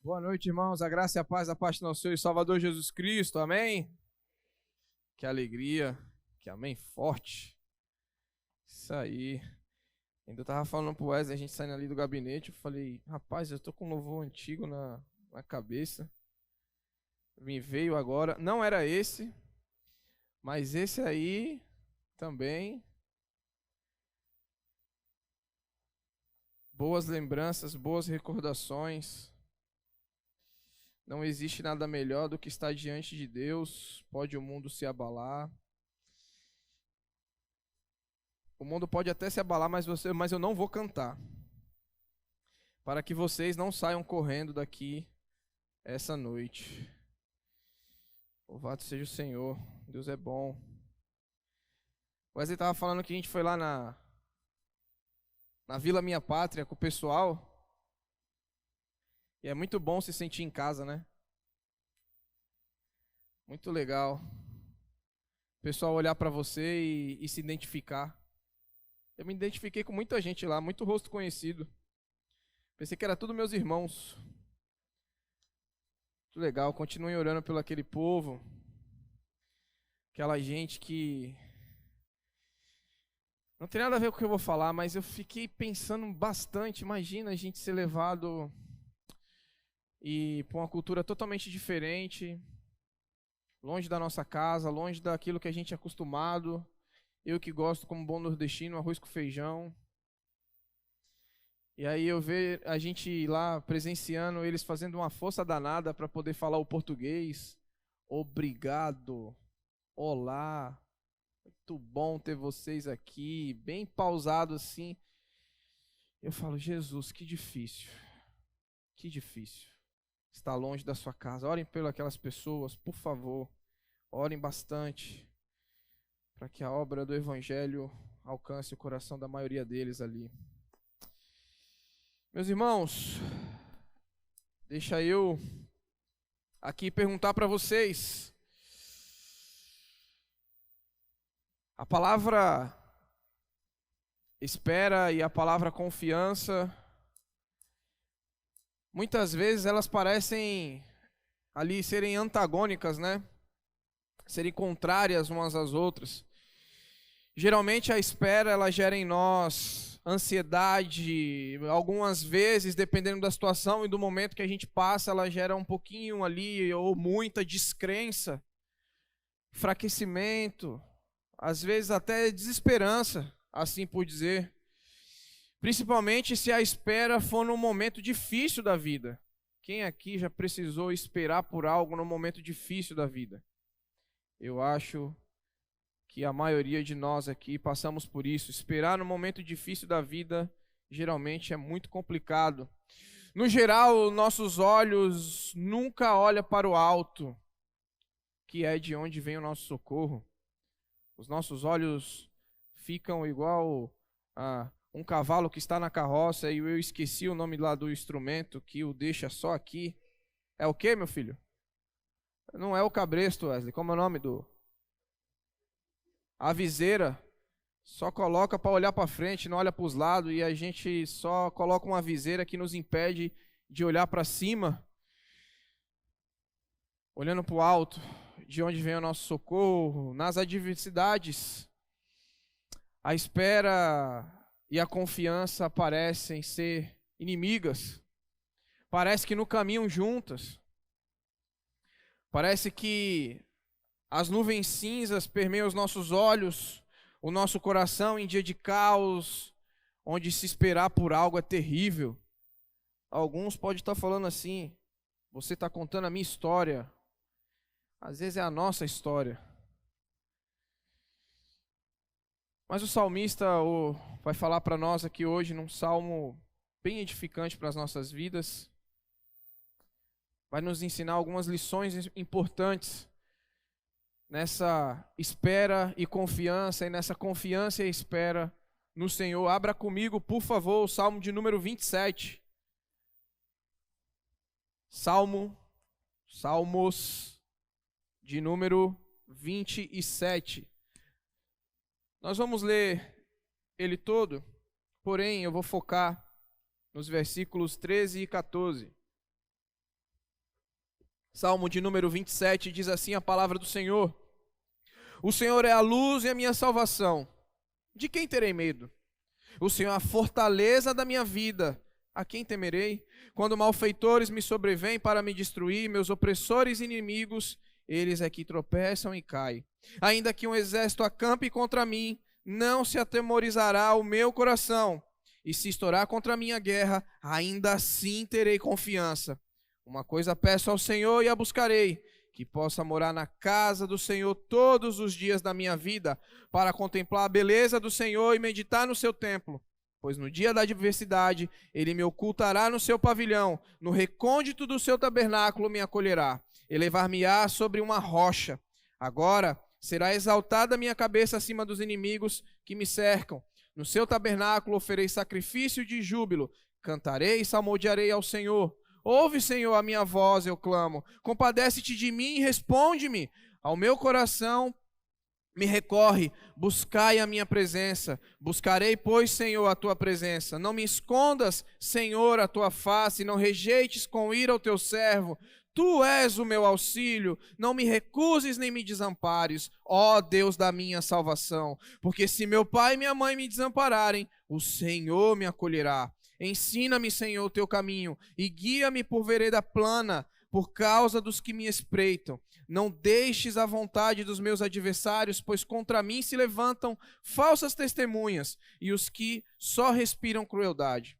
Boa noite, irmãos. A graça e a paz da parte do nosso Senhor e Salvador Jesus Cristo. Amém? Que alegria. Que amém forte. Isso aí. Ainda tava falando pro Wesley, a gente saindo ali do gabinete. Eu falei, rapaz, eu tô com um louvor antigo na cabeça. Me veio agora. Não era esse, mas esse aí também. Boas lembranças, boas recordações. Não existe nada melhor do que estar diante de Deus. Pode o mundo se abalar. O mundo pode até se abalar, mas eu não vou cantar. Para que vocês não saiam correndo daqui essa noite. Louvado seja o Senhor. Deus é bom. O Wesley estava falando que a gente foi lá na Vila Minha Pátria com o pessoal. E é muito bom se sentir em casa, né? Muito legal. O pessoal olhar para você e se identificar. Eu me identifiquei com muita gente lá, muito rosto conhecido. Pensei que era tudo meus irmãos. Muito legal. Continuem orando pelo aquele povo. Aquela gente que... Não tem nada a ver com o que eu vou falar, mas eu fiquei pensando bastante. Imagina a gente ser levado para uma cultura totalmente diferente, longe da nossa casa, longe daquilo que a gente é acostumado. Eu que gosto, como bom nordestino, arroz com feijão. E aí eu ver a gente lá presenciando eles fazendo uma força danada para poder falar o português. Obrigado. Olá. Muito bom ter vocês aqui, bem pausado assim. Eu falo, Jesus, que difícil. Que difícil. Estar longe da sua casa. Orem por aquelas pessoas, por favor. Orem bastante para que a obra do Evangelho alcance o coração da maioria deles ali. Meus irmãos, deixa eu aqui perguntar para vocês. A palavra espera e a palavra confiança, muitas vezes elas parecem ali serem antagônicas, né? Serem contrárias umas às outras. Geralmente a espera ela gera em nós ansiedade, algumas vezes, dependendo da situação e do momento que a gente passa, ela gera um pouquinho ali ou muita descrença, enfraquecimento, às vezes até desesperança, assim por dizer. Principalmente se a espera for num momento difícil da vida. Quem aqui já precisou esperar por algo num momento difícil da vida? Eu acho que a maioria de nós aqui passamos por isso. Esperar no momento difícil da vida geralmente é muito complicado. No geral, nossos olhos nunca olham para o alto, que é de onde vem o nosso socorro. Os nossos olhos ficam igual a um cavalo que está na carroça e eu esqueci o nome lá do instrumento que o deixa só aqui. É o quê, meu filho? Não é o cabresto, Wesley. Como é o nome do... A viseira. Só coloca para olhar para frente, não olha para os lados, e a gente só coloca uma viseira que nos impede de olhar para cima, olhando para o alto, de onde vem o nosso socorro, nas adversidades. A espera e a confiança parecem ser inimigas, parece que não caminham juntas, parece que as nuvens cinzas permeiam os nossos olhos, o nosso coração em dia de caos, onde se esperar por algo é terrível. Alguns podem estar falando assim, você está contando a minha história, às vezes é a nossa história. Mas o salmista vai falar para nós aqui hoje num salmo bem edificante para as nossas vidas. Vai nos ensinar algumas lições importantes nessa espera e confiança, e nessa confiança e espera no Senhor. Abra comigo, por favor, o Salmo de número 27. Salmos de número 27. Nós vamos ler ele todo, porém eu vou focar nos versículos 13 e 14. Salmo de número 27 diz assim a palavra do Senhor: O Senhor é a luz e a minha salvação. De quem terei medo? O Senhor é a fortaleza da minha vida. A quem temerei? Quando malfeitores me sobrevêm para me destruir, meus opressores e inimigos, eles é que tropeçam e caem. Ainda que um exército acampe contra mim, não se atemorizará o meu coração. E se estourar contra a minha guerra, ainda assim terei confiança. Uma coisa peço ao Senhor e a buscarei, que possa morar na casa do Senhor todos os dias da minha vida, para contemplar a beleza do Senhor e meditar no seu templo. Pois no dia da adversidade, ele me ocultará no seu pavilhão, no recôndito do seu tabernáculo me acolherá. Elevar-me-á sobre uma rocha. Agora será exaltada a minha cabeça acima dos inimigos que me cercam. No seu tabernáculo oferei sacrifício de júbilo. Cantarei e salmodiarei ao Senhor. Ouve, Senhor, a minha voz, eu clamo. Compadece-te de mim e responde-me. Ao meu coração me recorre, buscai a minha presença. Buscarei, pois, Senhor, a tua presença. Não me escondas, Senhor, a tua face. Não rejeites com ira o teu servo. Tu és o meu auxílio. Não me recuses nem me desampares, ó Deus da minha salvação. Porque se meu pai e minha mãe me desampararem, o Senhor me acolherá. Ensina-me, Senhor, o teu caminho e guia-me por vereda plana, por causa dos que me espreitam. Não deixes a vontade dos meus adversários, pois contra mim se levantam falsas testemunhas e os que só respiram crueldade.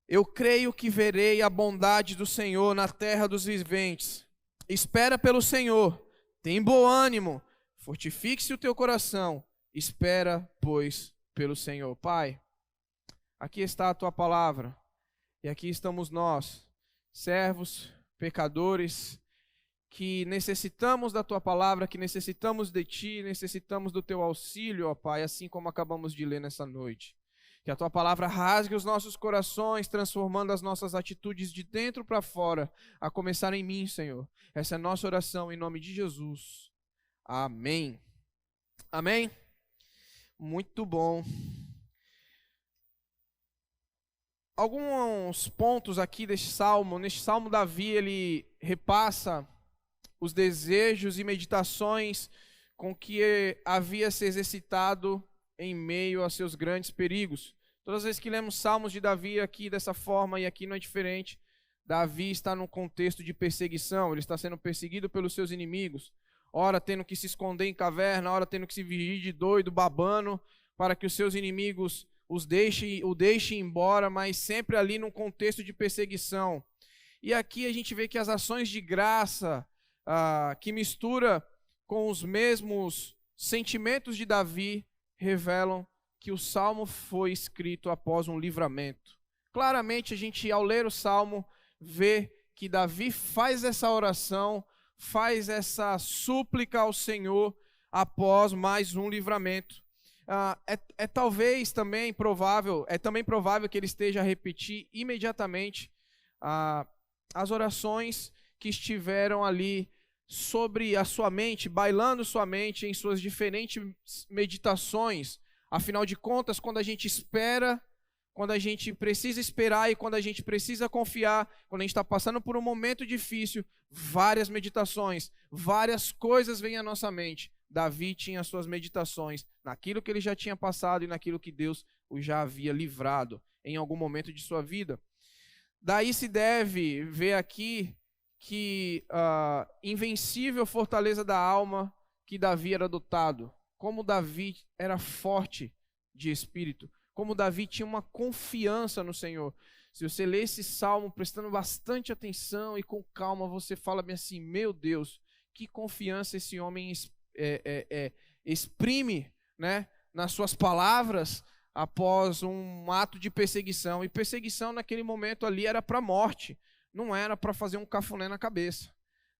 Eu creio que verei a bondade do Senhor na terra dos viventes. Espera pelo Senhor, tem bom ânimo, fortifique-se o teu coração. Espera, pois, pelo Senhor. Pai, aqui está a tua palavra, e aqui estamos nós, servos, pecadores, que necessitamos da tua palavra, que necessitamos de ti, necessitamos do teu auxílio, ó Pai, assim como acabamos de ler nessa noite. Que a tua palavra rasgue os nossos corações, transformando as nossas atitudes de dentro para fora, a começar em mim, Senhor. Essa é a nossa oração em nome de Jesus. Amém. Amém? Muito bom. Alguns pontos aqui deste salmo. Neste salmo, Davi, ele repassa os desejos e meditações com que havia se exercitado em meio a seus grandes perigos. Todas as vezes que lemos salmos de Davi aqui dessa forma, e aqui não é diferente, Davi está num contexto de perseguição, ele está sendo perseguido pelos seus inimigos, ora tendo que se esconder em caverna, ora tendo que se fingir de doido, babando, para que os seus inimigos o deixem embora, mas sempre ali num contexto de perseguição. E aqui a gente vê que as ações de graça, que mistura com os mesmos sentimentos de Davi, revelam que o salmo foi escrito após um livramento. Claramente a gente, ao ler o salmo, vê que Davi faz essa oração, faz essa súplica ao Senhor após mais um livramento. Talvez também provável, também provável que ele esteja a repetir imediatamente as orações que estiveram ali sobre a sua mente, bailando sua mente em suas diferentes meditações. Afinal de contas, quando a gente espera, quando a gente precisa esperar e quando a gente precisa confiar, quando a gente está passando por um momento difícil, várias meditações, várias coisas vêm à nossa mente. Davi tinha suas meditações naquilo que ele já tinha passado e naquilo que Deus o já havia livrado em algum momento de sua vida. Daí se deve ver aqui que invencível fortaleza da alma que Davi era dotado. Como Davi era forte de espírito. Como Davi tinha uma confiança no Senhor. Se você lê esse salmo prestando bastante atenção e com calma, você fala bem assim, meu Deus, que confiança esse homem exprime, né, nas suas palavras após um ato de perseguição. E perseguição naquele momento ali era para a morte. Não era para fazer um cafuné na cabeça.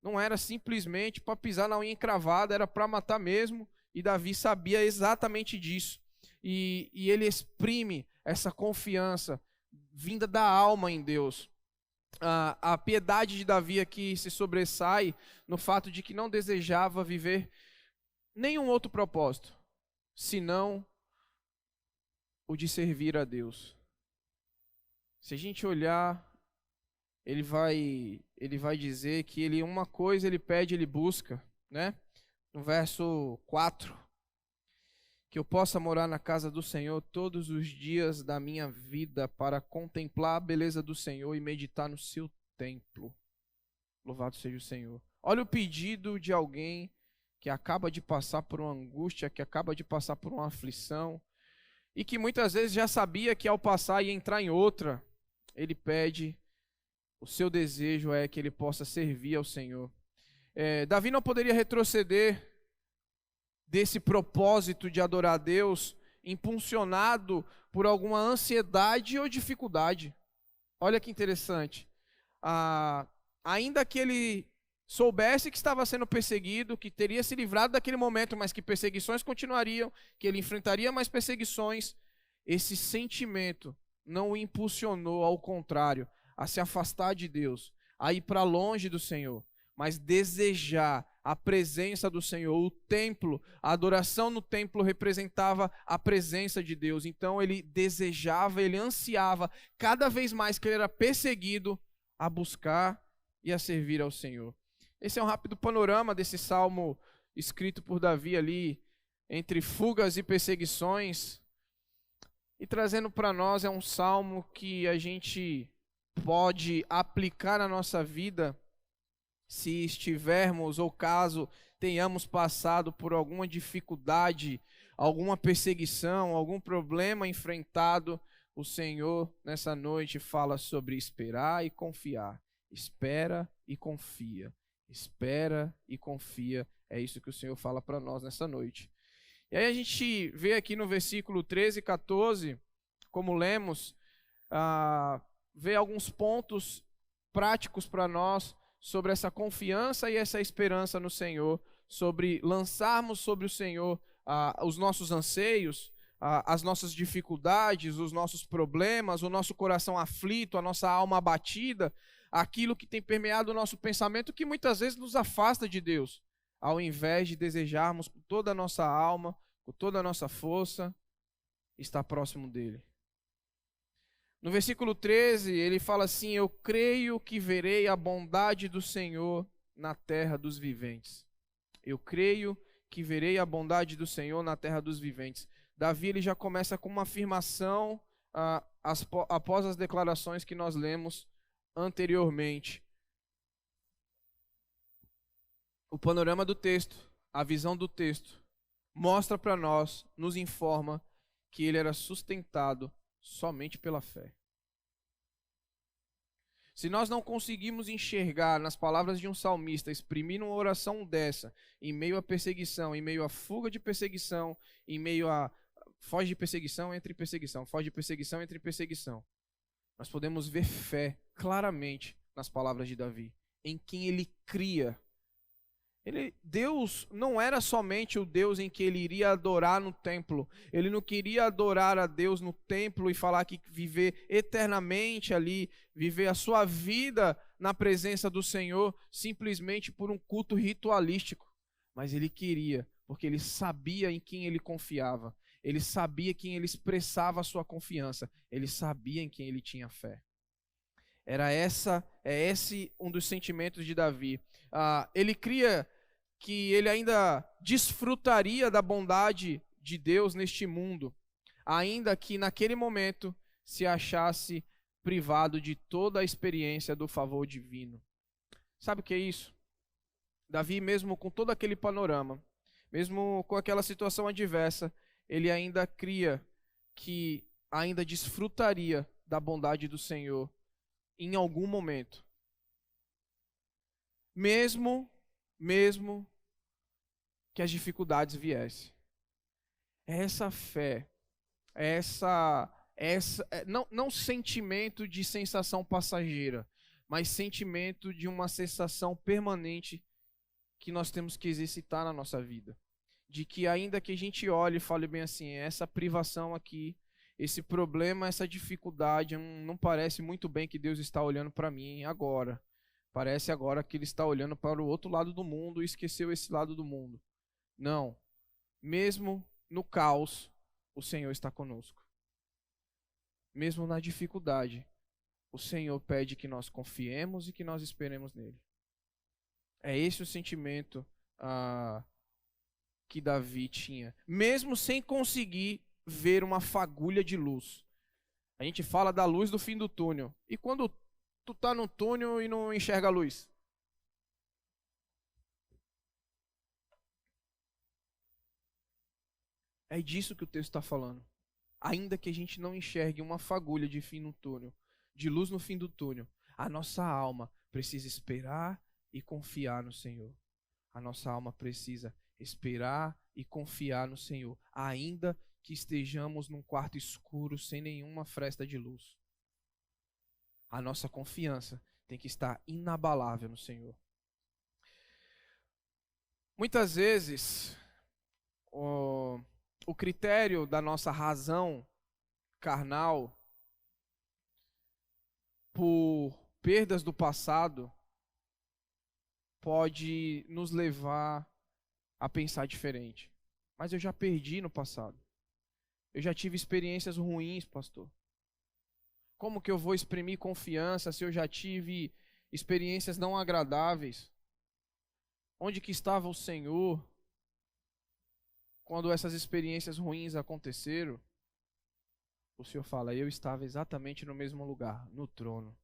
Não era simplesmente para pisar na unha encravada, era para matar mesmo. E Davi sabia exatamente disso. E ele exprime essa confiança vinda da alma em Deus. A piedade de Davi aqui se sobressai no fato de que não desejava viver nenhum outro propósito, senão o de servir a Deus. Se a gente olhar ele vai dizer que uma coisa ele pede, ele busca, né? No verso 4, que eu possa morar na casa do Senhor todos os dias da minha vida para contemplar a beleza do Senhor e meditar no seu templo. Louvado seja o Senhor. Olha o pedido de alguém que acaba de passar por uma angústia, que acaba de passar por uma aflição, e que muitas vezes já sabia que ao passar ia entrar em outra. Ele pede, o seu desejo é que ele possa servir ao Senhor. Davi não poderia retroceder desse propósito de adorar a Deus, impulsionado por alguma ansiedade ou dificuldade. Olha que interessante. Ainda que ele soubesse que estava sendo perseguido, que teria se livrado daquele momento, mas que perseguições continuariam, que ele enfrentaria mais perseguições, esse sentimento não o impulsionou, ao contrário, a se afastar de Deus, a ir para longe do Senhor, mas desejar a presença do Senhor. O templo, a adoração no templo representava a presença de Deus. Então ele desejava, ele ansiava, cada vez mais que ele era perseguido, a buscar e a servir ao Senhor. Esse é um rápido panorama desse salmo escrito por Davi ali, entre fugas e perseguições. E trazendo para nós, é um salmo que a gente pode aplicar na nossa vida, se estivermos ou caso tenhamos passado por alguma dificuldade, alguma perseguição, algum problema enfrentado. O Senhor nessa noite fala sobre esperar e confiar. Espera e confia. Espera e confia. É isso que o Senhor fala para nós nessa noite. E aí a gente vê aqui no versículo 13 e 14, como lemos, vê alguns pontos práticos para nós sobre essa confiança e essa esperança no Senhor, sobre lançarmos sobre o Senhor os nossos anseios, as nossas dificuldades, os nossos problemas, o nosso coração aflito, a nossa alma abatida, aquilo que tem permeado o nosso pensamento, que muitas vezes nos afasta de Deus, ao invés de desejarmos com toda a nossa alma, com toda a nossa força, estar próximo dele. No versículo 13, ele fala assim: eu creio que verei a bondade do Senhor na terra dos viventes. Eu creio que verei a bondade do Senhor na terra dos viventes. Davi ele já começa com uma afirmação após as declarações que nós lemos anteriormente. O panorama do texto, a visão do texto, mostra para nós, nos informa que ele era sustentado somente pela fé. Se nós não conseguimos enxergar nas palavras de um salmista, exprimir uma oração dessa, em meio à perseguição, em meio à fuga de perseguição, em meio a foge de perseguição entre perseguição, foge de perseguição entre perseguição, nós podemos ver fé claramente nas palavras de Davi, em quem ele cria. Deus não era somente o Deus em que ele iria adorar no templo. Ele não queria adorar a Deus no templo e falar que viver eternamente ali, viver a sua vida na presença do Senhor, simplesmente por um culto ritualístico. Mas ele queria, porque ele sabia em quem ele confiava. Ele sabia quem ele expressava a sua confiança. Ele sabia em quem ele tinha fé. É esse um dos sentimentos de Davi. Ele cria que ele ainda desfrutaria da bondade de Deus neste mundo, ainda que naquele momento se achasse privado de toda a experiência do favor divino. Sabe o que é isso? Davi, mesmo com todo aquele panorama, mesmo com aquela situação adversa, ele ainda cria que ainda desfrutaria da bondade do Senhor em algum momento. Mesmo que as dificuldades viessem. Essa fé, não sentimento de sensação passageira, mas sentimento de uma sensação permanente que nós temos que exercitar na nossa vida. De que ainda que a gente olhe e fale bem assim, essa privação aqui, esse problema, essa dificuldade, não parece muito bem que Deus está olhando para mim agora. Parece agora que Ele está olhando para o outro lado do mundo e esqueceu esse lado do mundo. Não. Mesmo no caos, o Senhor está conosco. Mesmo na dificuldade, o Senhor pede que nós confiemos e que nós esperemos nele. É esse o sentimento que Davi tinha, mesmo sem conseguir ver uma fagulha de luz. A gente fala da luz do fim do túnel. E quando tu tá no túnel e não enxerga a luz? É disso que o texto está falando. Ainda que a gente não enxergue uma fagulha de fim no túnel, de luz no fim do túnel, a nossa alma precisa esperar e confiar no Senhor. A nossa alma precisa esperar e confiar no Senhor, ainda que estejamos num quarto escuro sem nenhuma fresta de luz. A nossa confiança tem que estar inabalável no Senhor. Muitas vezes, o critério da nossa razão carnal por perdas do passado pode nos levar a pensar diferente. Mas eu já perdi no passado. Eu já tive experiências ruins, pastor. Como que eu vou exprimir confiança se eu já tive experiências não agradáveis? Onde que estava o Senhor quando essas experiências ruins aconteceram? O Senhor fala, eu estava exatamente no mesmo lugar, no trono,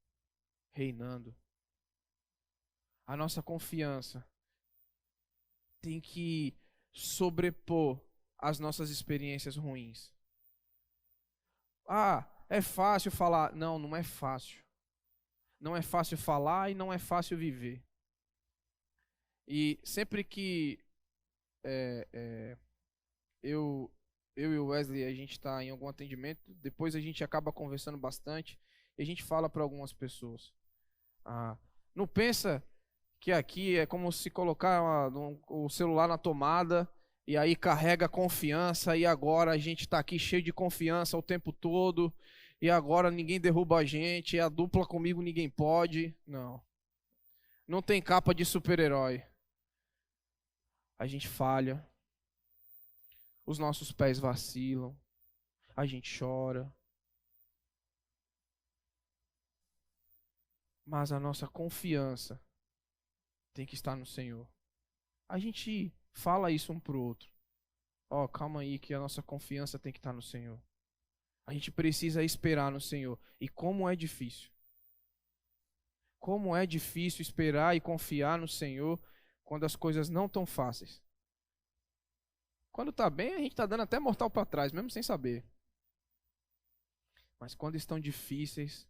reinando. A nossa confiança tem que sobrepor as nossas experiências ruins. Ah, é fácil falar. Não, não é fácil. Não é fácil falar e não é fácil viver. E sempre que eu e o Wesley, a gente está em algum atendimento, depois a gente acaba conversando bastante e a gente fala para algumas pessoas. Não pensa que aqui é como se colocar o celular na tomada e aí carrega a confiança e agora a gente está aqui cheio de confiança o tempo todo e agora ninguém derruba a gente, e a dupla comigo ninguém pode. Não. Não tem capa de super-herói. A gente falha. Os nossos pés vacilam. A gente chora. Mas a nossa confiança tem que estar no Senhor. A gente fala isso um pro outro. Calma aí que a nossa confiança tem que estar no Senhor. A gente precisa esperar no Senhor. E como é difícil. Como é difícil esperar e confiar no Senhor quando as coisas não estão fáceis. Quando está bem, a gente está dando até mortal para trás, mesmo sem saber. Mas quando estão difíceis,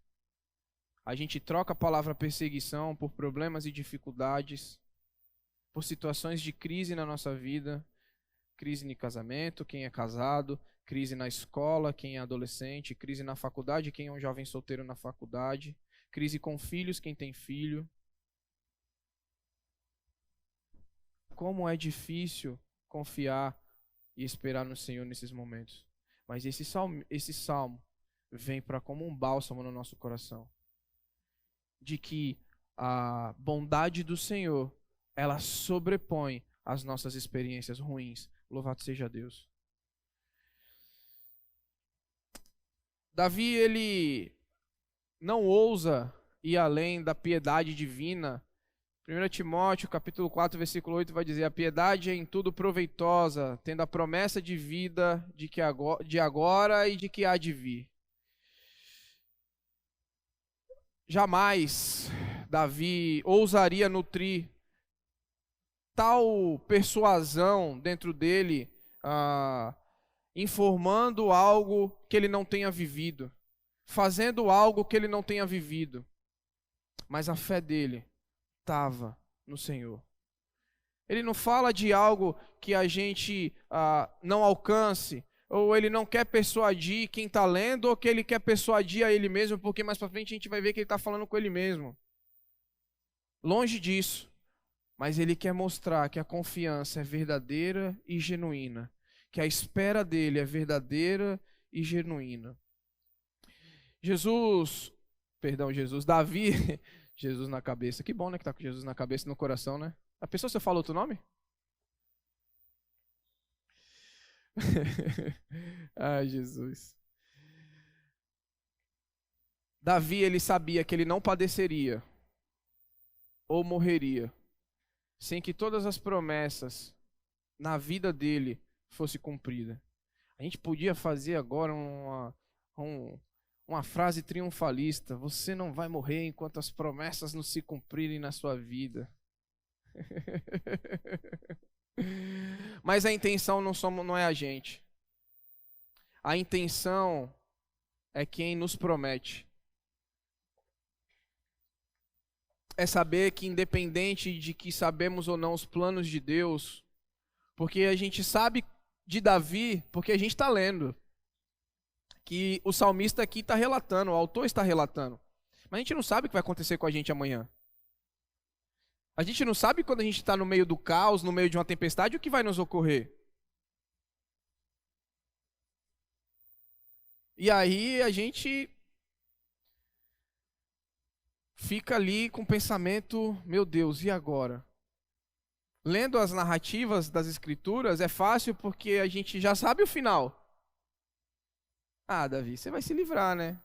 a gente troca a palavra perseguição por problemas e dificuldades, por situações de crise na nossa vida, crise no casamento, quem é casado, crise na escola, quem é adolescente, crise na faculdade, quem é um jovem solteiro na faculdade, crise com filhos, quem tem filho. Como é difícil confiar e esperar no Senhor nesses momentos. Mas esse salmo vem para como um bálsamo no nosso coração. De que a bondade do Senhor, ela sobrepõe as nossas experiências ruins. Louvado seja Deus. Davi, ele não ousa ir além da piedade divina. 1 Timóteo, capítulo 4, versículo 8, vai dizer: a piedade é em tudo proveitosa, tendo a promessa de vida de agora e de que há de vir. Jamais Davi ousaria nutrir tal persuasão dentro dele, informando algo que ele não tenha vivido, fazendo algo que ele não tenha vivido. Mas a fé dele estava no Senhor. Ele não fala de algo que a gente não alcance, ou ele não quer persuadir quem está lendo, ou que ele quer persuadir a ele mesmo, porque mais para frente a gente vai ver que ele está falando com ele mesmo. Longe disso. Mas ele quer mostrar que a confiança é verdadeira e genuína, que a espera dele é verdadeira e genuína. Davi, Jesus na cabeça. Que bom, né, que tá com Jesus na cabeça e no coração, né? A pessoa, você fala outro nome? Ai, Jesus. Davi, ele sabia que ele não padeceria ou morreria sem que todas as promessas na vida dele fossem cumpridas. A gente podia fazer agora uma frase triunfalista: você não vai morrer enquanto as promessas não se cumprirem na sua vida. Mas a intenção não é a gente. A intenção é quem nos promete. É saber que, independente de que sabemos ou não os planos de Deus, porque a gente sabe de Davi, porque a gente está lendo, que o salmista aqui está relatando, o autor está relatando. Mas a gente não sabe o que vai acontecer com a gente amanhã. A gente não sabe quando a gente está no meio do caos, no meio de uma tempestade, o que vai nos ocorrer. E aí a gente fica ali com o pensamento: meu Deus, e agora? Lendo as narrativas das escrituras é fácil porque a gente já sabe o final. Ah, Davi, você vai se livrar, né?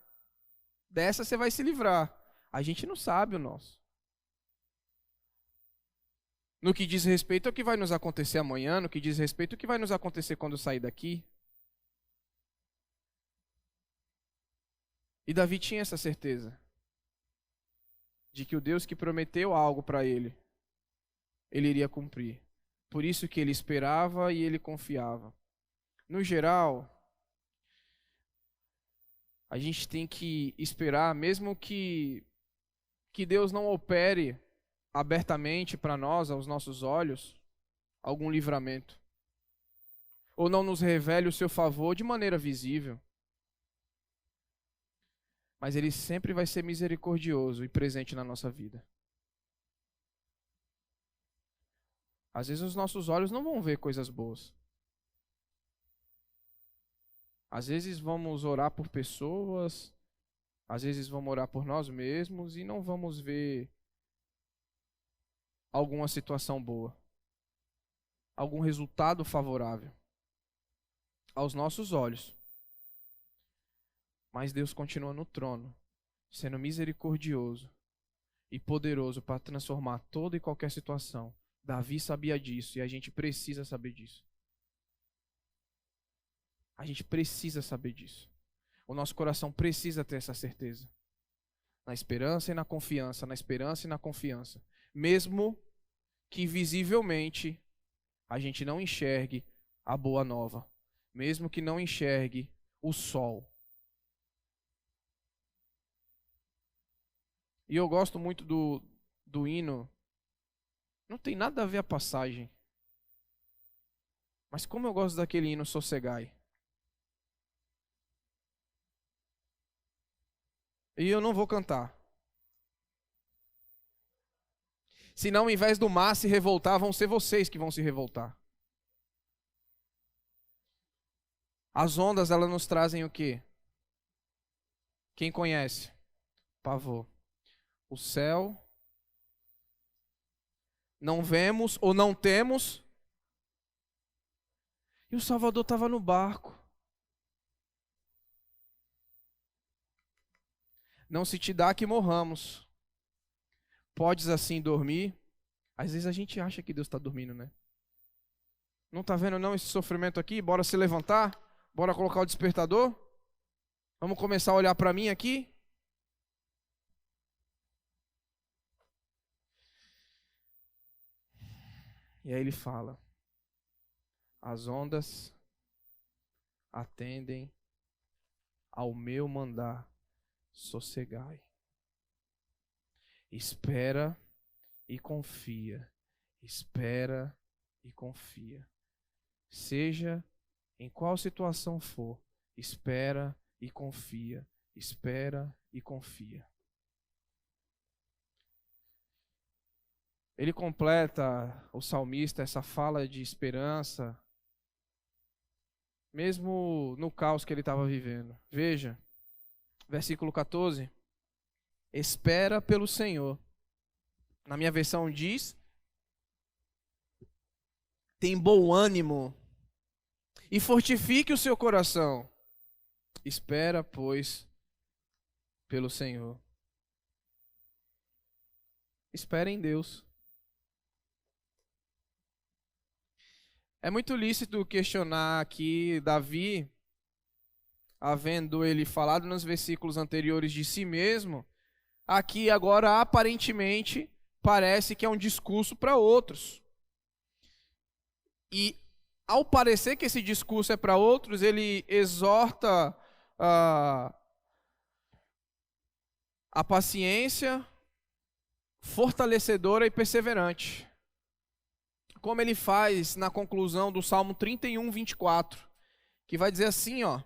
Dessa você vai se livrar. A gente não sabe o nosso. No que diz respeito ao que vai nos acontecer amanhã, no que diz respeito ao que vai nos acontecer quando sair daqui. E Davi tinha essa certeza de que o Deus que prometeu algo para ele iria cumprir. Por isso que ele esperava e ele confiava. No geral, a gente tem que esperar, mesmo que Deus não opere abertamente para nós, aos nossos olhos, algum livramento. Ou não nos revele o seu favor de maneira visível. Mas ele sempre vai ser misericordioso e presente na nossa vida. Às vezes os nossos olhos não vão ver coisas boas. Às vezes vamos orar por pessoas, às vezes vamos orar por nós mesmos e não vamos ver alguma situação boa, algum resultado favorável aos nossos olhos. Mas Deus continua no trono, sendo misericordioso e poderoso para transformar toda e qualquer situação. Davi sabia disso e a gente precisa saber disso. A gente precisa saber disso. O nosso coração precisa ter essa certeza. Na esperança e na confiança, na esperança e na confiança. Mesmo que visivelmente a gente não enxergue a boa nova. Mesmo que não enxergue o sol. E eu gosto muito do hino. Não tem nada a ver a passagem. Mas como eu gosto daquele hino Sossegai. E eu não vou cantar. Senão, ao invés do mar se revoltar, vão ser vocês que vão se revoltar. As ondas, elas nos trazem o quê? Quem conhece? Pavor. O céu. Não vemos ou não temos. E o Salvador estava no barco. Não se te dá que morramos. Podes assim dormir. Às vezes a gente acha que Deus está dormindo, né? Não está vendo não esse sofrimento aqui? Bora se levantar? Bora colocar o despertador? Vamos começar a olhar para mim aqui? E aí ele fala: as ondas atendem ao meu mandar, sossegai. Espera e confia. Espera e confia. Seja em qual situação for, espera e confia. Espera e confia. Ele completa, o salmista, essa fala de esperança, mesmo no caos que ele estava vivendo. Veja, versículo 14. Espera pelo Senhor. Na minha versão diz: tem bom ânimo e fortifique o seu coração. Espera, pois, pelo Senhor. Espera em Deus. É muito lícito questionar aqui Davi, havendo ele falado nos versículos anteriores de si mesmo, aqui agora aparentemente parece que é um discurso para outros. E ao parecer que esse discurso é para outros, ele exorta a paciência fortalecedora e perseverante. Como ele faz na conclusão do Salmo 31, 24, que vai dizer assim, ó: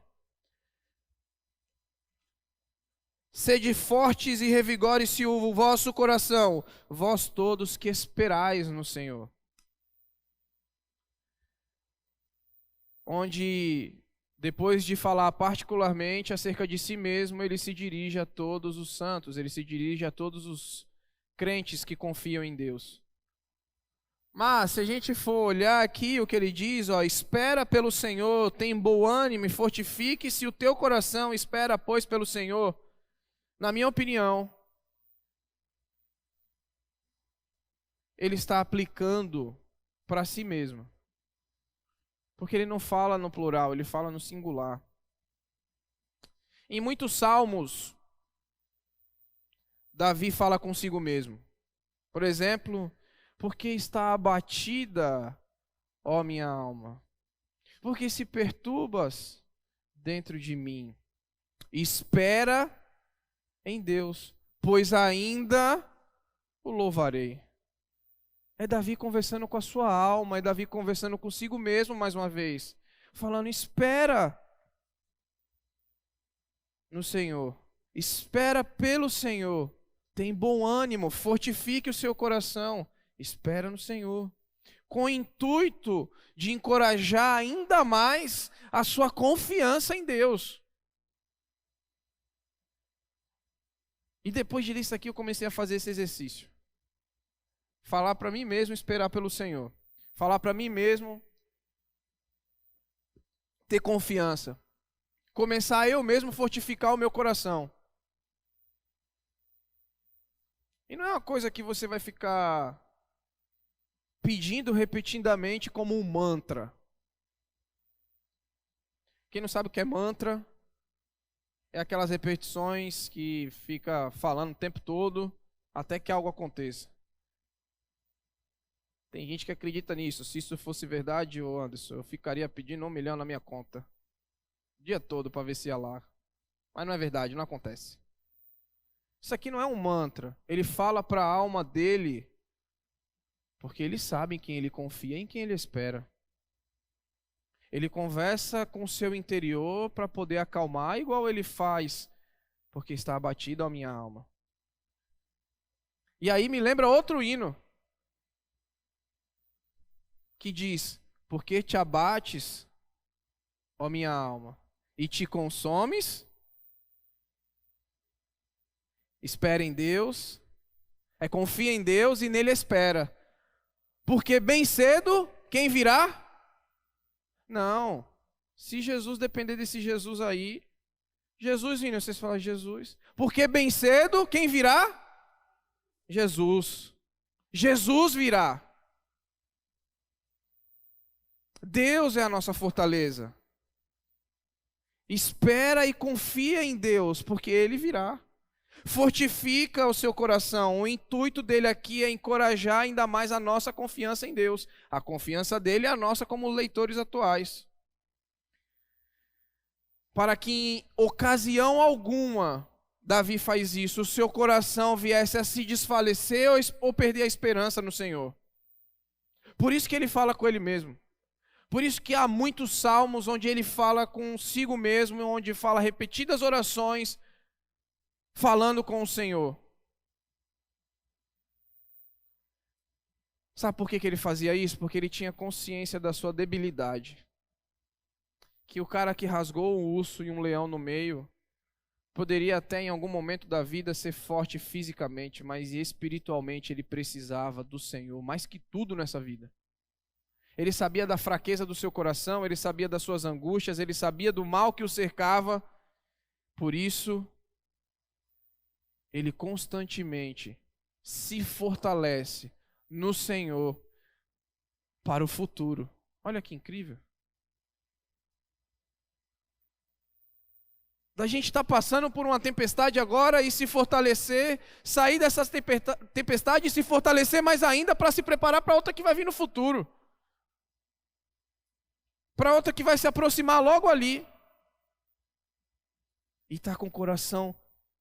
sede fortes e revigore-se o vosso coração, vós todos que esperais no Senhor. Onde, depois de falar particularmente acerca de si mesmo, ele se dirige a todos os santos, ele se dirige a todos os crentes que confiam em Deus. Mas, se a gente for olhar aqui o que ele diz, ó, espera pelo Senhor, tem bom ânimo, fortifique-se o teu coração, espera, pois, pelo Senhor. Na minha opinião, ele está aplicando para si mesmo. Porque ele não fala no plural, ele fala no singular. Em muitos salmos, Davi fala consigo mesmo. Por exemplo, porque está abatida, ó minha alma? Porque se perturbas dentro de mim? Espera em Deus, pois ainda o louvarei. É Davi conversando com a sua alma, é Davi conversando consigo mesmo mais uma vez, falando: espera no Senhor, espera pelo Senhor, tem bom ânimo, fortifique o seu coração, espera no Senhor, com o intuito de encorajar ainda mais a sua confiança em Deus. E depois de ler isso aqui, eu comecei a fazer esse exercício. Falar para mim mesmo, esperar pelo Senhor. Falar para mim mesmo, ter confiança. Começar eu mesmo fortificar o meu coração. E não é uma coisa que você vai ficar pedindo repetidamente como um mantra. Quem não sabe o que é mantra, é aquelas repetições que fica falando o tempo todo até que algo aconteça. Tem gente que acredita nisso. Se isso fosse verdade, ô Anderson, eu ficaria pedindo 1 milhão na minha conta o dia todo para ver se ia lá. Mas não é verdade, não acontece. Isso aqui não é um mantra. Ele fala para a alma dele, porque ele sabe em quem ele confia, em quem ele espera. Ele conversa com o seu interior para poder acalmar, igual ele faz, porque está abatido a minha alma. E aí me lembra outro hino, que diz: porque te abates, ó minha alma, e te consomes, espera em Deus, confia em Deus e nele espera. Porque bem cedo, quem virá? Não. Se Jesus depender desse Jesus aí, Jesus, vindo, vocês falam Jesus. Porque bem cedo, quem virá? Jesus. Jesus virá. Deus é a nossa fortaleza. Espera e confia em Deus, porque Ele virá. Fortifica o seu coração. O intuito dele aqui é encorajar ainda mais a nossa confiança em Deus. A confiança dele é a nossa como leitores atuais. Para que em ocasião alguma, Davi faz isso, o seu coração viesse a se desfalecer ou perder a esperança no Senhor. Por isso que ele fala com ele mesmo. Por isso que há muitos salmos onde ele fala consigo mesmo, onde fala repetidas orações, falando com o Senhor. Sabe por que ele fazia isso? Porque ele tinha consciência da sua debilidade. Que o cara que rasgou um urso e um leão no meio, poderia até em algum momento da vida ser forte fisicamente, mas espiritualmente ele precisava do Senhor, mais que tudo nessa vida. Ele sabia da fraqueza do seu coração, ele sabia das suas angústias, ele sabia do mal que o cercava. Por isso, ele constantemente se fortalece no Senhor para o futuro. Olha que incrível. Da gente estar passando por uma tempestade agora e se fortalecer, sair dessas tempestades e se fortalecer mais ainda para se preparar para outra que vai vir no futuro. Para outra que vai se aproximar logo ali. E estar com o coração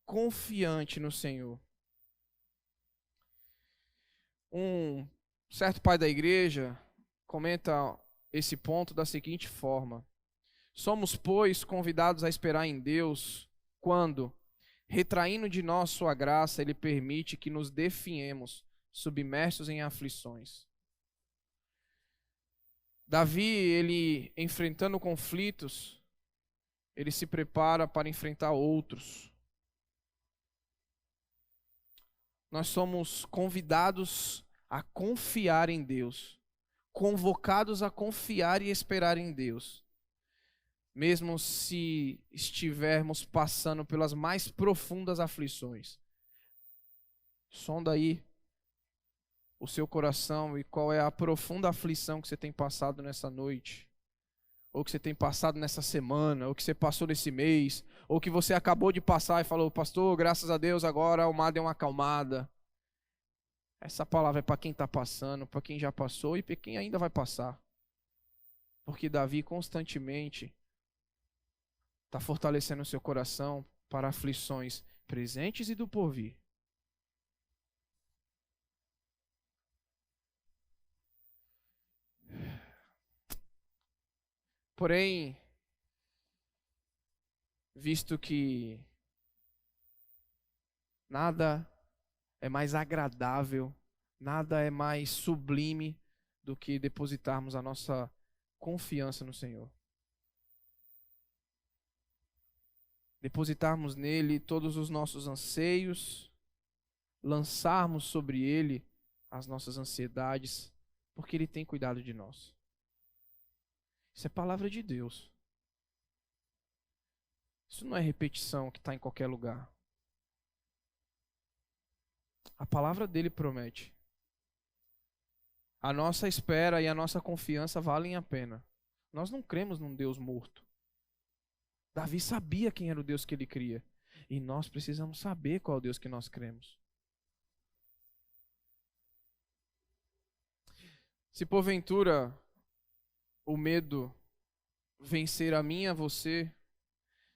confiante no Senhor. Um certo pai da igreja comenta esse ponto da seguinte forma: somos, pois, convidados a esperar em Deus quando, retraindo de nós sua graça, Ele permite que nos definhemos, submersos em aflições. Davi, ele enfrentando conflitos, ele se prepara para enfrentar outros. Nós somos convidados a confiar em Deus, convocados a confiar e esperar em Deus. Mesmo se estivermos passando pelas mais profundas aflições. Sonda aí o seu coração e qual é a profunda aflição que você tem passado nessa noite, ou que você tem passado nessa semana, ou que você passou nesse mês, ou que você acabou de passar e falou: pastor, graças a Deus agora o mar deu uma acalmada. Essa palavra é para quem está passando, para quem já passou e para quem ainda vai passar. Porque Davi constantemente está fortalecendo o seu coração para aflições presentes e do porvir. Porém, visto que nada é mais agradável, nada é mais sublime do que depositarmos a nossa confiança no Senhor. Depositarmos nele todos os nossos anseios, lançarmos sobre ele as nossas ansiedades, porque ele tem cuidado de nós. Isso é palavra de Deus. Isso não é repetição que está em qualquer lugar. A palavra dele promete. A nossa espera e a nossa confiança valem a pena. Nós não cremos num Deus morto. Davi sabia quem era o Deus que ele cria. E nós precisamos saber qual é o Deus que nós cremos. Se porventura o medo vencer a mim e a você,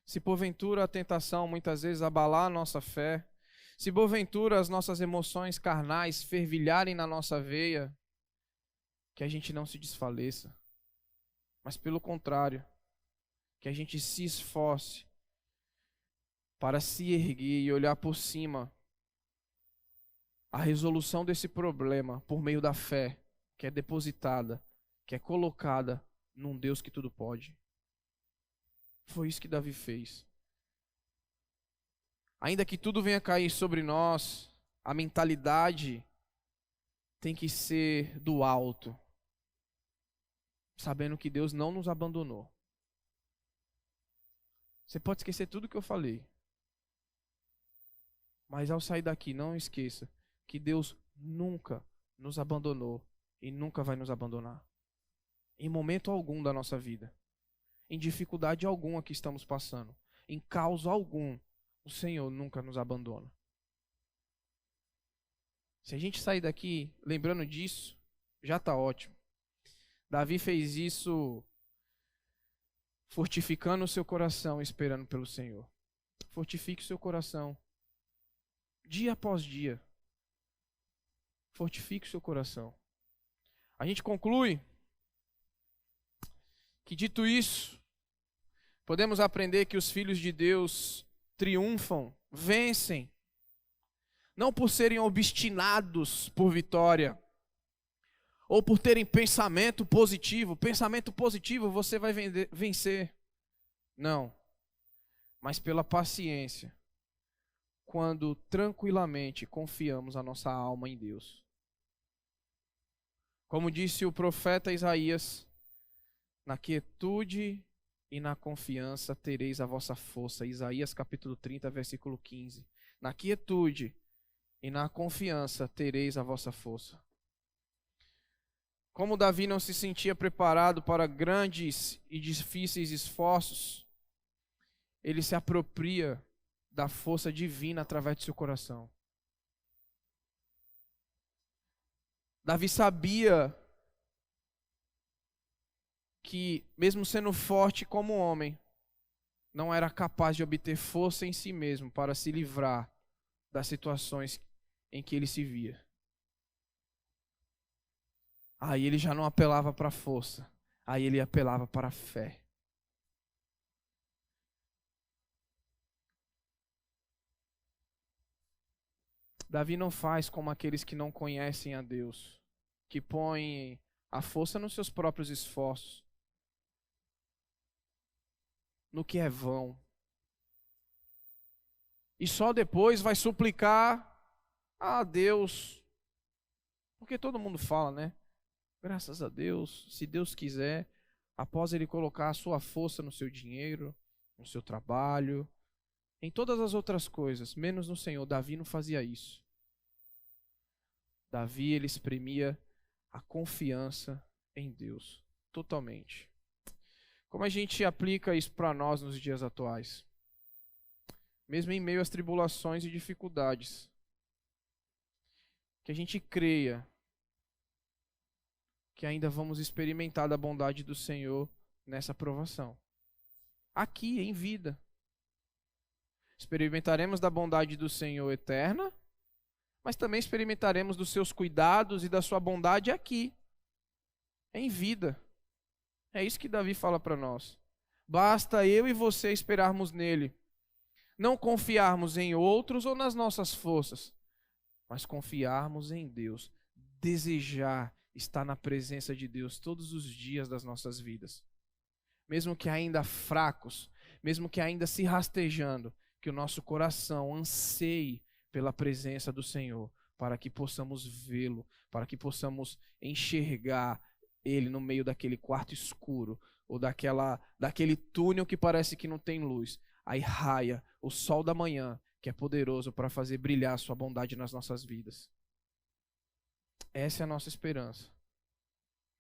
se porventura a tentação muitas vezes abalar a nossa fé, se porventura as nossas emoções carnais fervilharem na nossa veia, que a gente não se desfaleça, mas pelo contrário, que a gente se esforce para se erguer e olhar por cima a resolução desse problema por meio da fé, que é depositada, que é colocada num Deus que tudo pode. Foi isso que Davi fez. Ainda que tudo venha cair sobre nós, a mentalidade tem que ser do alto, sabendo que Deus não nos abandonou. Você pode esquecer tudo que eu falei, mas ao sair daqui, não esqueça que Deus nunca nos abandonou e nunca vai nos abandonar. Em momento algum da nossa vida, em dificuldade alguma que estamos passando, em caos algum, o Senhor nunca nos abandona. Se a gente sair daqui lembrando disso, já está ótimo. Davi fez isso fortificando o seu coração, esperando pelo Senhor. Fortifique o seu coração, dia após dia. Fortifique o seu coração. A gente conclui que, dito isso, podemos aprender que os filhos de Deus triunfam, vencem, não por serem obstinados por vitória, ou por terem pensamento positivo. Pensamento positivo, você vai vencer. Não, mas pela paciência, quando tranquilamente confiamos a nossa alma em Deus. Como disse o profeta Isaías, na quietude e na confiança tereis a vossa força. Isaías capítulo 30, versículo 15. Na quietude e na confiança tereis a vossa força. Como Davi não se sentia preparado para grandes e difíceis esforços, ele se apropria da força divina através de seu coração. Davi sabia que, mesmo sendo forte como homem, não era capaz de obter força em si mesmo para se livrar das situações em que ele se via. Aí ele já não apelava para a força, aí ele apelava para a fé. Davi não faz como aqueles que não conhecem a Deus, que põem a força nos seus próprios esforços, no que é vão. E só depois vai suplicar a Deus. Porque todo mundo fala, né? Graças a Deus, se Deus quiser, após Ele colocar a sua força no seu dinheiro, no seu trabalho, em todas as outras coisas, menos no Senhor. Davi não fazia isso. Davi, ele exprimia a confiança em Deus, totalmente. Como a gente aplica isso para nós nos dias atuais? Mesmo em meio às tribulações e dificuldades, que a gente creia que ainda vamos experimentar da bondade do Senhor nessa provação. Aqui, em vida. Experimentaremos da bondade do Senhor eterna, mas também experimentaremos dos seus cuidados e da sua bondade aqui, em vida. É isso que Davi fala para nós. Basta eu e você esperarmos nele. Não confiarmos em outros ou nas nossas forças, mas confiarmos em Deus. Desejar estar na presença de Deus todos os dias das nossas vidas. Mesmo que ainda fracos, mesmo que ainda se rastejando, que o nosso coração anseie pela presença do Senhor, para que possamos vê-lo, para que possamos enxergar Ele no meio daquele quarto escuro, ou daquele túnel que parece que não tem luz. Aí raia o sol da manhã, que é poderoso para fazer brilhar a sua bondade nas nossas vidas. Essa é a nossa esperança.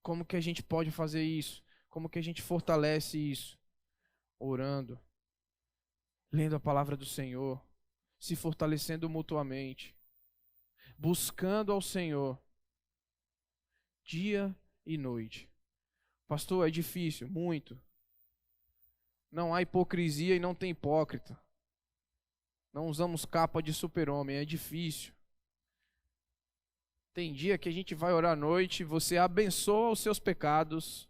Como que a gente pode fazer isso? Como que a gente fortalece isso? Orando, lendo a palavra do Senhor, se fortalecendo mutuamente, buscando ao Senhor, dia e noite. Pastor, é difícil, muito. Não há hipocrisia e não tem hipócrita. Não usamos capa de super-homem, é difícil. Tem dia que a gente vai orar à noite, você abençoa os seus pecados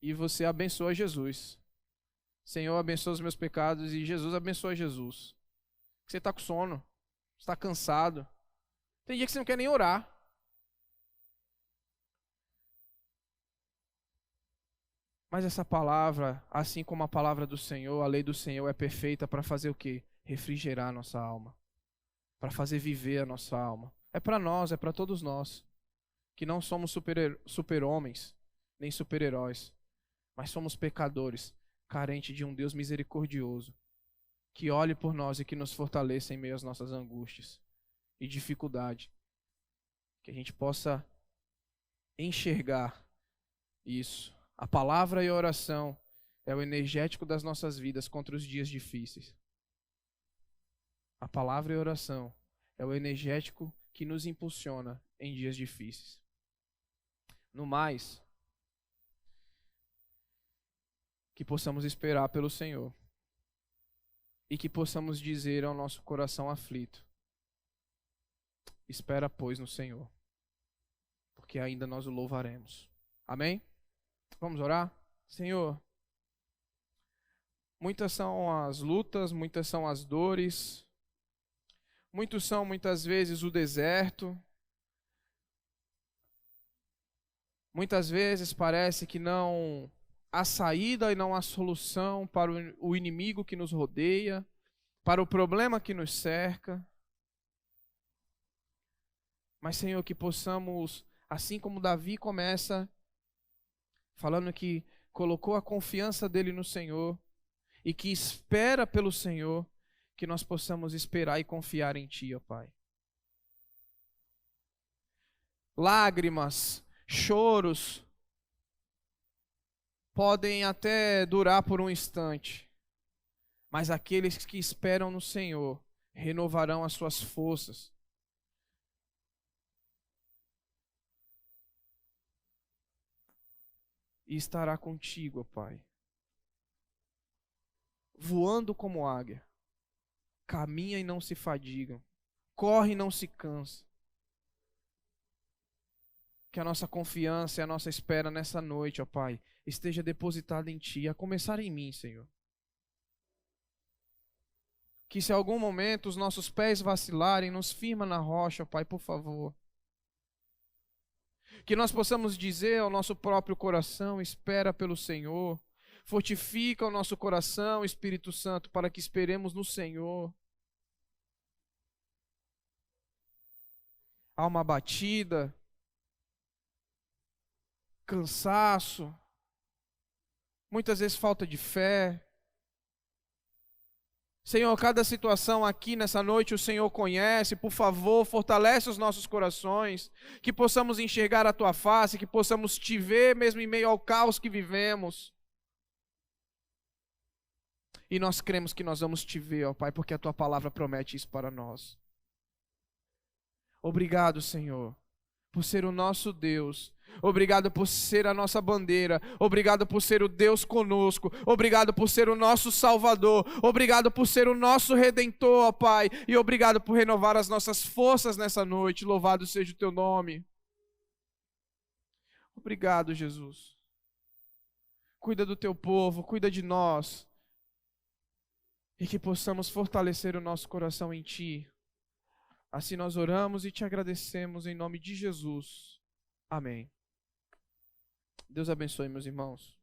e você abençoa Jesus. Senhor, abençoa os meus pecados e Jesus abençoa Jesus. Você está com sono, você está cansado. Tem dia que você não quer nem orar. Mas essa palavra, assim como a palavra do Senhor, a lei do Senhor é perfeita para fazer o quê? Refrigerar a nossa alma. Para fazer viver a nossa alma. É para nós, é para todos nós. Que não somos super-homens, nem super-heróis. Mas somos pecadores, carentes de um Deus misericordioso. Que olhe por nós e que nos fortaleça em meio às nossas angústias e dificuldade. Que a gente possa enxergar isso. A palavra e a oração é o energético das nossas vidas contra os dias difíceis. A palavra e a oração é o energético que nos impulsiona em dias difíceis. No mais, que possamos esperar pelo Senhor e que possamos dizer ao nosso coração aflito: espera, pois, no Senhor, porque ainda nós o louvaremos. Amém? Vamos orar? Senhor, muitas são as lutas, muitas são as dores, muitos são muitas vezes o deserto. Muitas vezes parece que não há saída e não há solução para o inimigo que nos rodeia, para o problema que nos cerca. Mas, Senhor, que possamos, assim como Davi começa falando que colocou a confiança dele no Senhor e que espera pelo Senhor, que nós possamos esperar e confiar em Ti, ó Pai. Lágrimas, choros podem até durar por um instante, mas aqueles que esperam no Senhor renovarão as suas forças. E estará contigo, ó Pai, voando como águia, caminha e não se fadigam, corre e não se cansa. Que a nossa confiança e a nossa espera nessa noite, ó Pai, esteja depositada em Ti, a começar em mim, Senhor. Que se em algum momento os nossos pés vacilarem, nos firma na rocha, ó Pai, por favor. Que nós possamos dizer ao nosso próprio coração, espera pelo Senhor. Fortifica o nosso coração, Espírito Santo, para que esperemos no Senhor. Alma abatida, cansaço, muitas vezes falta de fé. Senhor, cada situação aqui nessa noite o Senhor conhece. Por favor, fortalece os nossos corações, que possamos enxergar a Tua face, que possamos Te ver mesmo em meio ao caos que vivemos. E nós cremos que nós vamos Te ver, ó Pai, porque a Tua palavra promete isso para nós. Obrigado, Senhor, por ser o nosso Deus. Obrigado por ser a nossa bandeira. Obrigado por ser o Deus conosco. Obrigado por ser o nosso Salvador. Obrigado por ser o nosso Redentor, ó Pai. E obrigado por renovar as nossas forças nessa noite. Louvado seja o Teu nome. Obrigado, Jesus. Cuida do Teu povo, cuida de nós. E que possamos fortalecer o nosso coração em Ti. Assim nós oramos e Te agradecemos em nome de Jesus. Amém. Deus abençoe, meus irmãos.